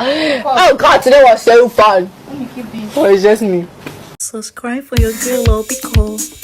Oh God, today was so fun. Let me keep these. Oh, it's just me. Subscribe for your girl, because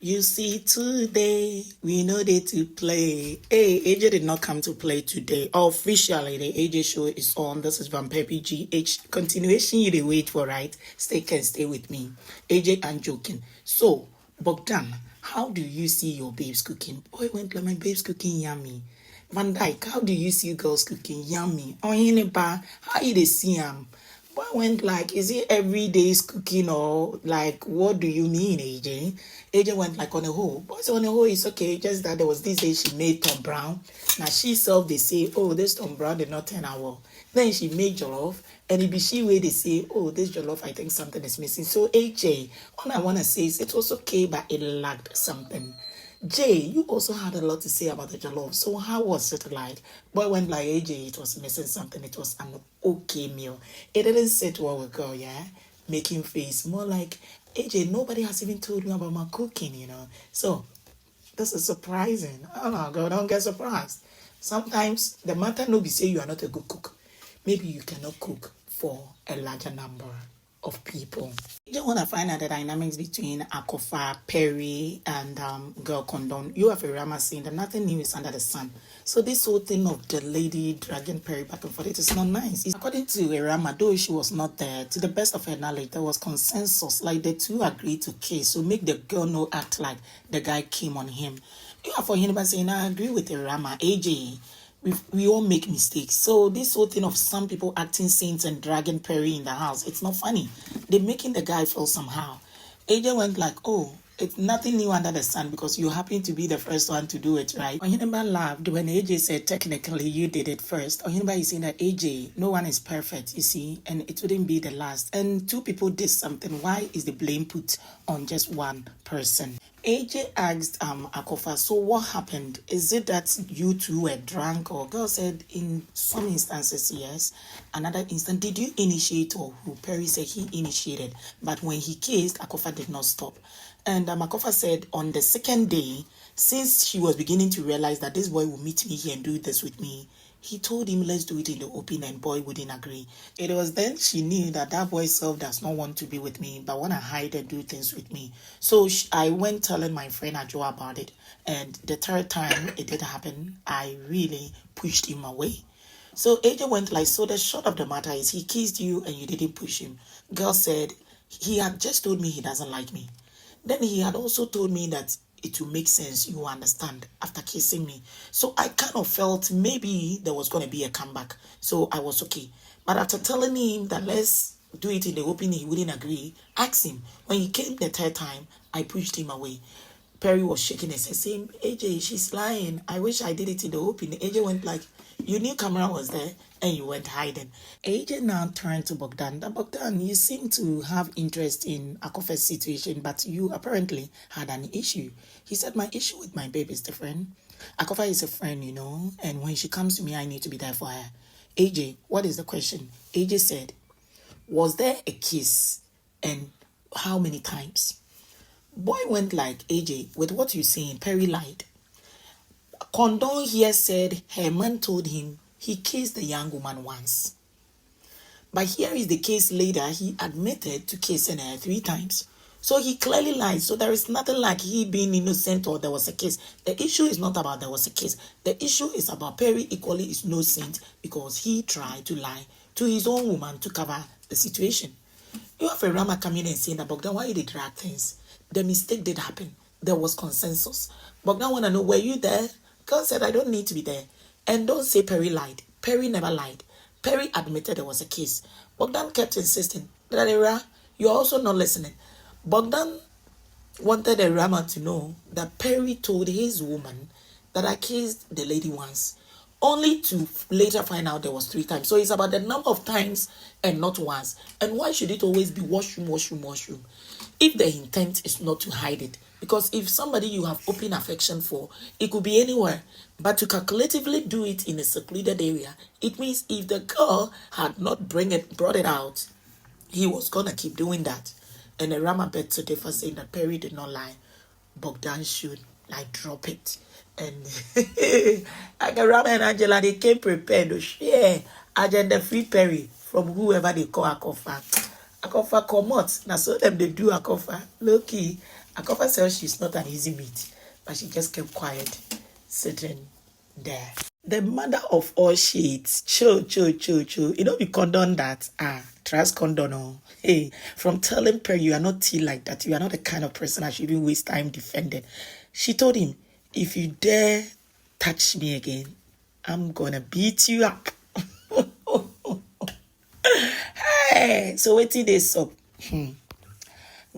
You see, today we know they to play. Hey, AJ did not come to play today. Officially, the AJ show is on. This is Vampire GH. Continuation you they wait for, right? Stay with me. AJ, I'm joking. So, Bogdan, how do you see your babes cooking? Boy, went like my babes cooking yummy. Van Dyke, how do you see girls cooking yummy? Oheneba, how you they see them? Boy went like, is it every day's cooking or like, what do you mean, AJ? AJ went like on a whole. But on a whole, it's okay. Just that there was this day she made Tom Brown. Now she self, they say, oh, this Tom Brown did not turn out well. Then she made jollof. And it be she way they say, oh, this jollof, I think something is missing. So AJ, all I want to say is it was okay, but it lacked something. Jay, you also had a lot to say about the jollof. So how was it like? Boy went like AJ, it was missing something. It was an okay meal. It didn't sit well with girl, yeah? Making face. More like, AJ, nobody has even told me about my cooking, you know? So, this is surprising. Oh no, girl, don't get surprised. Sometimes the matter no be say you are not a good cook. Maybe you cannot cook for a larger number of people. You don't want to find out the dynamics between Akofa, Perry, and Girl Condon. You have Ewurama saying that nothing new is under the sun. So this whole thing of the lady dragging Perry back and forth, it is not nice. According to Ewurama, though she was not there, to the best of her knowledge, there was consensus. Like the two agreed to kiss. So make the girl no act like the guy came on him. You have Oheneba saying, I agree with Ewurama, AJ. We all make mistakes. So this whole thing of some people acting saints and dragging Perry in the house, it's not funny. They're making the guy feel somehow. AJ went like, oh, it's nothing new under the sun because you happen to be the first one to do it, right? Oheneba laughed when AJ said, technically, you did it first. Oheneba is saying that, AJ, no one is perfect, you see, and it wouldn't be the last. And two people did something. Why is the blame put on just one person? AJ asked Akofa, so what happened? Is it that you two were drunk? Or girl said in some instances, yes. Another instance, did you initiate or who? Perry said he initiated. But when he kissed, Akofa did not stop. And Akofa said on the second day, since she was beginning to realize that this boy will meet me here and do this with me, he told him, let's do it in the open, and boy wouldn't agree. It was then she knew that that boy self does not want to be with me, but want to hide and do things with me. So I went telling my friend Adwoa about it. And the third time it did happen, I really pushed him away. So AJ went like, so the short of the matter is he kissed you and you didn't push him. Girl said, he had just told me he doesn't like me. Then he had also told me that it will make sense, you understand, after kissing me. So I kind of felt maybe there was going to be a comeback. So I was okay. But after telling him that let's do it in the open, he wouldn't agree. Ask him. When he came the third time, I pushed him away. Perry was shaking his head saying, AJ, she's lying. I wish I did it in the open. AJ went like, you knew camera was there and you went hiding. AJ now turned to Bogdan. Bogdan, you seem to have interest in Akofa's situation, but you apparently had an issue. He said, my issue with my baby is different. Akofa is a friend, you know, and when she comes to me, I need to be there for her. AJ, what is the question? AJ said, was there a kiss and how many times? Boy went like, AJ, with what you're saying, Perry lied. Condon here said her man told him he kissed the young woman once. But here is the case later, he admitted to kissing her 3 times. So he clearly lied. So there is nothing like he being innocent or there was a kiss. The issue is not about there was a kiss. The issue is about Perry equally is no saint because he tried to lie to his own woman to cover the situation. You have Ewurama coming and saying that, Bogdan, why you did drag things? The mistake did happen. There was consensus. Bogdan want to know, were you there? God said, I don't need to be there. And don't say Perry lied. Perry never lied. Perry admitted there was a case. Bogdan kept insisting, that you're also not listening. Bogdan wanted Ewurama to know that Perry told his woman that I kissed the lady once, only to later find out there was 3 times. So it's about the number of times and not once. And why should it always be washroom, washroom, washroom? If the intent is not to hide it. Because if somebody you have open affection for, it could be anywhere. But to calculatively do it in a secluded area, it means if the girl had not brought it out, he was going to keep doing that. And Ewurama bet to differ saying that Perry did not lie. Bogdan should like drop it. And Ewurama and Angela, they came prepared to share agenda free Perry from whoever they call Akofa. Akofa come out. Now so them they do Akofa. Low key. Akofa says she's not an easy meet, but she just kept quiet, sitting there. The mother of all shades, chill. You know, we condone that. Trust condone. Oh. Hey, from telling Perry you are not tea like that, you are not the kind of person I should even waste time defending. She told him, if you dare touch me again, I'm gonna beat you up. Hey, so wait till this up.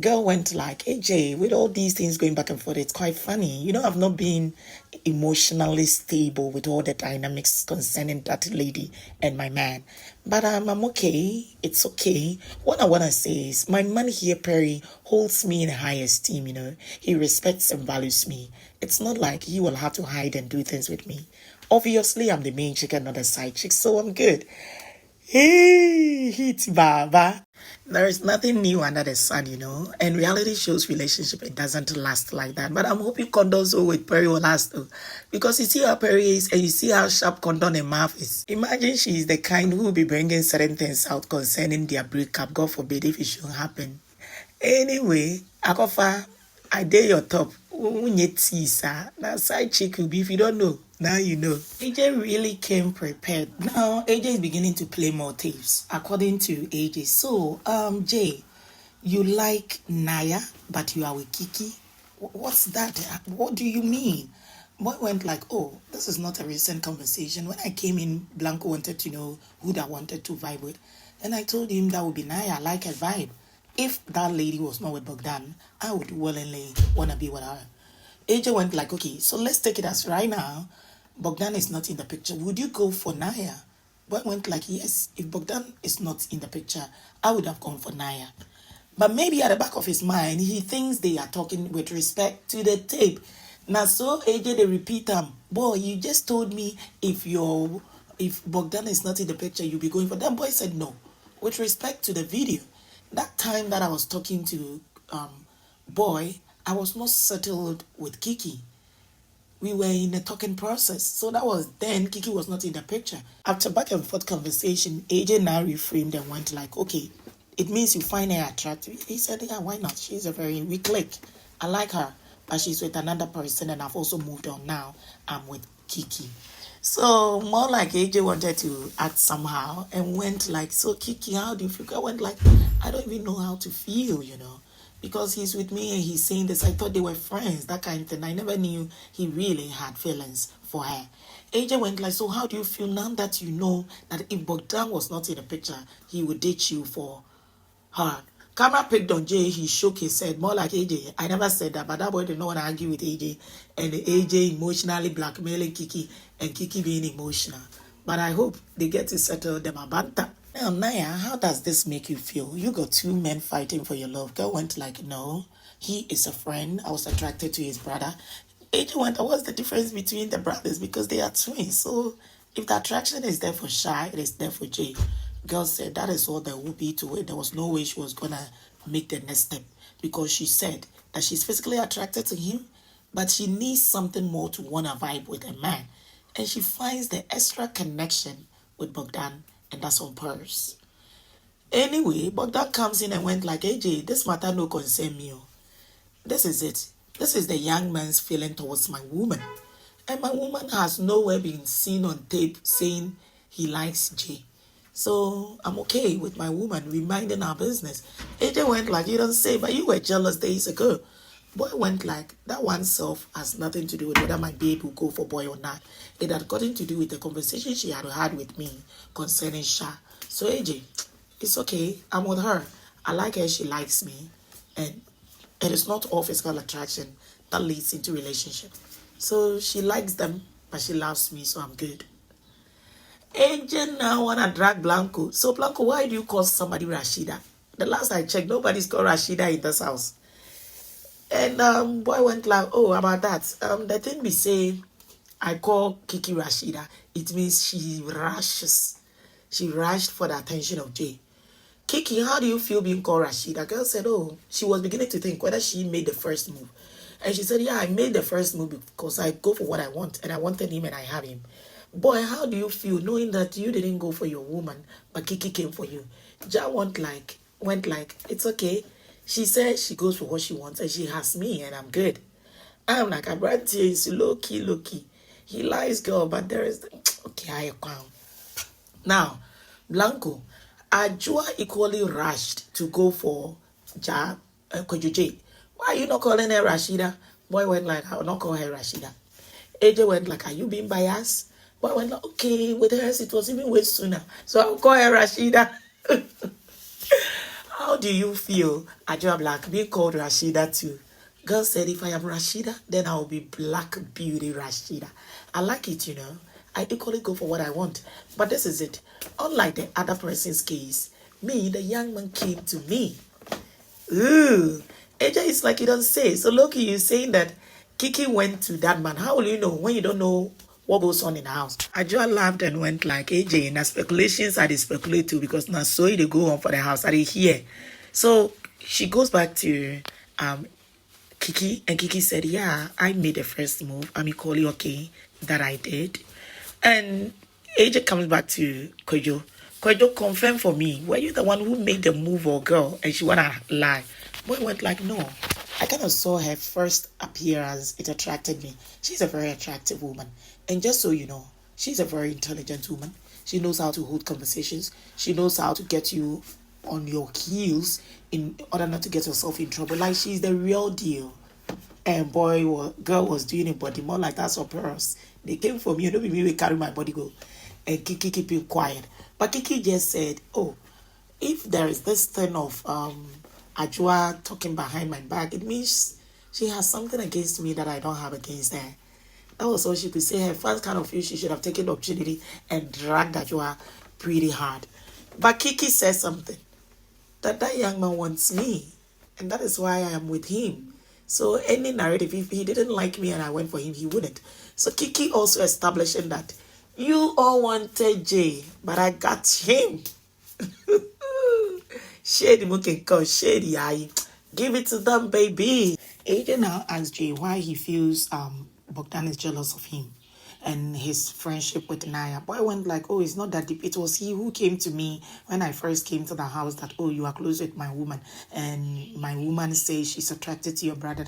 Girl went like, AJ, with all these things going back and forth, it's quite funny. You know, I've not been emotionally stable with all the dynamics concerning that lady and my man. But I'm okay. It's okay. What I want to say is my man here, Perry, holds me in high esteem, you know. He respects and values me. It's not like he will have to hide and do things with me. Obviously, I'm the main chick and not the side chick, so I'm good. Hey, hit Baba. There is nothing new under the sun, you know. And reality shows relationship, it doesn't last like that. But I'm hoping condoms with Perry will last though. Because you see how Perry is and you see how sharp condom and mouth is. Imagine she is the kind who will be bringing certain things out concerning their breakup. God forbid if it should happen. Anyway, Akofa, I dare your top. Now side chick will be if you don't know. Now you know. AJ really came prepared. Now AJ is beginning to play more tapes, according to AJ. So, Jay, you like Naya, but you are with Kiki. What's that? What do you mean? Boy went like, oh, this is not a recent conversation. When I came in, Blanco wanted to know who that wanted to vibe with. And I told him that would be Naya. I like her vibe. If that lady was not with Bogdan, I would willingly want to be with her. AJ went like, okay, so let's take it as right now. Bogdan is not in the picture. Would you go for Naya? Boy went like, yes, if Bogdan is not in the picture, I would have gone for Naya. But maybe at the back of his mind, he thinks they are talking with respect to the tape. Now, so AJ, they repeat them. Boy, you just told me if Bogdan is not in the picture, you'll be going for that. Boy said no. With respect to the video, that time that I was talking to Boy, I was not settled with Kiki. We were in a talking process. So that was then Kiki was not in the picture. After back and forth conversation, AJ now reframed and went like, okay, it means you find her attractive. He said, yeah, why not? We click. I like her, but she's with another person and I've also moved on now. I'm with Kiki. So more like AJ wanted to act somehow and went like, so Kiki, how do you feel? I went like, I don't even know how to feel, you know. Because he's with me and he's saying this. I thought they were friends, that kind of thing. I never knew he really had feelings for her. AJ went like, so how do you feel now that you know that if Bogdan was not in the picture, he would ditch you for her? Camera picked on Jay, he shook his head, more like AJ. I never said that, but that boy did not want to argue with AJ. And AJ emotionally blackmailing Kiki and Kiki being emotional. But I hope they get to settle them about that. Now, Naya, how does this make you feel? You got two men fighting for your love. Girl went like, no, he is a friend. I was attracted to his brother. AJ went, what's the difference between the brothers? Because they are twins. So if the attraction is there for Shy, it is there for Jay. Girl said that is all there would be to it. There was no way she was going to make the next step. Because she said that she's physically attracted to him, but she needs something more to want to vibe with a man. And she finds the extra connection with Bogdan. And that's on purse. Anyway, Bogdan comes in and went like, AJ, this matter no concern me. This is it. This is the young man's feeling towards my woman. And my woman has nowhere been seen on tape saying he likes Jay. So I'm okay with my woman. We minding our business. AJ went like, you don't say, but you were jealous days ago. Boy went like, that oneself has nothing to do with whether my babe will go for boy or not. It had gotten to do with the conversation she had with me concerning Sha. So AJ, it's okay. I'm with her. I like her. She likes me. And it is not all physical attraction that leads into relationship. So she likes them, but she loves me, so I'm good. AJ now wanna drag Blanco. So Blanco, why do you call somebody Rashida? The last I checked, nobody's called Rashida in this house. And boy went like, oh, about that. The thing we say, I call Kiki Rashida. It means she rushes. She rushed for the attention of Jay. Kiki, how do you feel being called Rashida? Girl said, oh, she was beginning to think whether she made the first move. And she said, yeah, I made the first move because I go for what I want, and I wanted him and I have him. Boy, how do you feel knowing that you didn't go for your woman, but Kiki came for you? Ja went like, it's okay. She said she goes for what she wants and she has me and I'm good. I'm like, I brought you, it's low key. He lies, girl, but there is, okay, I come. Now, Blanco, Adwoa equally rushed to go for Kojo J. Why are you not calling her Rashida? Boy went like, I will not call her Rashida. AJ went like, are you being biased? Boy went like, okay, with hers it was even way sooner. So I'll call her Rashida. How do you feel, Adwoa Black, being called Rashida too? Girl said, if I am Rashida, then I'll be Black Beauty Rashida. I like it, you know. I equally go for what I want. But this is it. Unlike the other person's case, me, the young man came to me. Ooh. AJ is like you don't say. So Loki, you're saying that Kiki went to that man. How will you know when you don't know what goes on in the house? Adwoa laughed and went like, AJ, now speculations are the speculate too because now so they go on for the house. Are they here? So she goes back to Kiki, and Kiki said, yeah, I made the first move. I'm equally okay that I did. And AJ comes back to Kojo. Kojo, confirm for me, were you the one who made the move or girl? And she wanna lie. Boy went like, no. I kind of saw her first appearance. It attracted me. She's a very attractive woman. And just so you know, she's a very intelligent woman. She knows how to hold conversations. She knows how to get you on your heels in order not to get yourself in trouble. Like, she's the real deal. And girl was doing it, but more like that's her purse. They came for me, you know, me carry my body go. And Kiki keeping quiet. But Kiki just said, oh, if there is this thing of Adwoa talking behind my back, it means she has something against me that I don't have against her. That was all she could say. Her fans kind of feel she should have taken the opportunity and dragged Adwoa pretty hard. But Kiki said something. That young man wants me. And that is why I am with him. So any narrative, if he didn't like me and I went for him, he wouldn't. So Kiki also establishing that you all wanted Jay, but I got him. Shady looking call, shady eye. Give it to them, baby. AJ now asks Jay why he feels Bogdan is jealous of him and his friendship with Naya. Boy went like, oh, it's not that deep. It was he who came to me when I first came to the house that, oh, you are close with my woman. And my woman says she's attracted to your brother,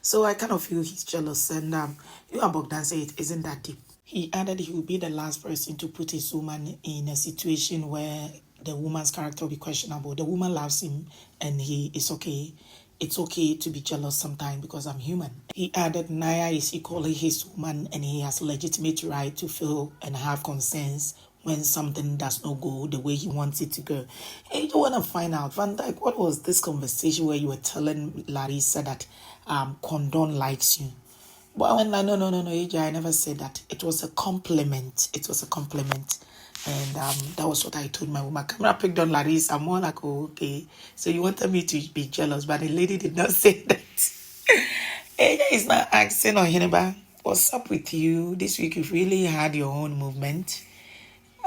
So I kind of feel he's jealous. And you and Bogdan say it isn't that deep. He added he will be the last person to put his woman in a situation where the woman's character will be questionable. The woman loves him and he is okay. It's okay to be jealous sometimes because I'm human. He added Naya is equally his woman and he has legitimate right to feel and have concerns when something does not go the way he wants it to go. And you want to find out, Van Dyke, what was this conversation where you were telling Larissa that Condon likes you? But I went like, no, AJ, I never said that. It was a compliment. And that was what I told my woman. Camera picked on Larissa. I'm more like, oh, okay. So you wanted me to be jealous, but the lady did not say that. AJ is not asking Oheneba, what's up with you? This week you've really had your own movement.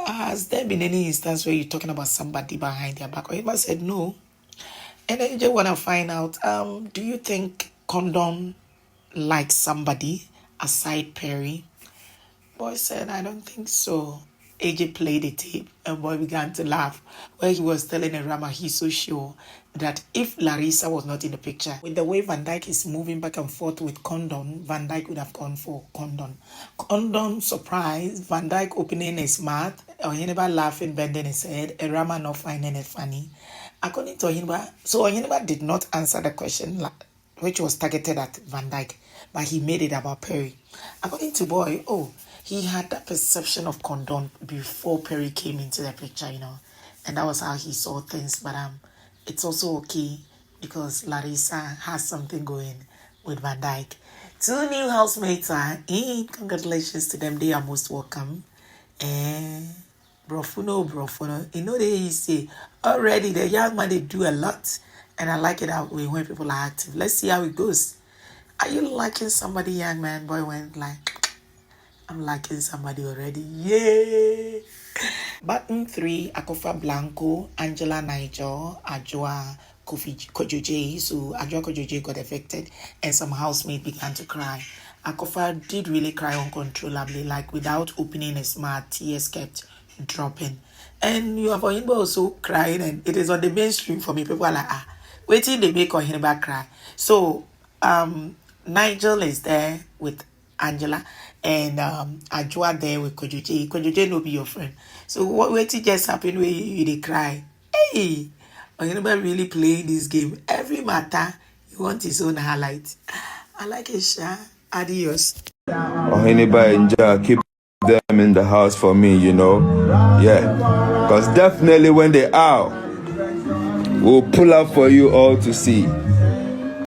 Has there been any instance where you're talking about somebody behind their back? Oheneba said no. And I just want to find out, do you think Condom likes somebody aside Perry? Boy said, I don't think so. AJ played the tape and boy began to laugh where he was telling Ewurama he's so sure that if Larissa was not in the picture, with the way Van Dyke is moving back and forth with Condon, Van Dyke would have gone for Condon. Condon surprised, Van Dyke opening his mouth, Oheneba laughing, bending his head, Ewurama not finding it funny. According to Oheneba, so Oheneba did not answer the question which was targeted at Van Dyke, but he made it about Perry. According to Boy, he had that perception of Condon before Perry came into the picture, you know, and that was how he saw things. But it's also okay because Larissa has something going with Van Dyke. 2 new housemates are in. Congratulations to them. They are most welcome. And brofuno. You know they say already the young man they do a lot, and I like it that way when people are active. Let's see how it goes. Are you liking somebody, young man? Boy went like, I'm liking somebody already. Yay! Button 3, Akofa Blanco, Angela Nigel, Adwoa, Kojo J. So Adwoa J got affected, and some housemates began to cry. Akofa did really cry uncontrollably, like without opening his mouth, tears kept dropping. And you have Oheneba also crying, and it is on the mainstream for me. People are like, wait till they make Oheneba cry. So Nigel is there with Angela, and Adwoa there with Kojo J. Kojo J no be your friend. So what just happened where they cry? Hey, Oheneba really playing this game. Every matter, he wants his own highlight. I like it, Sha. Adios. Oheneba and Ja, keep them in the house for me, you know. Yeah. Because definitely when they out, we'll pull up for you all to see.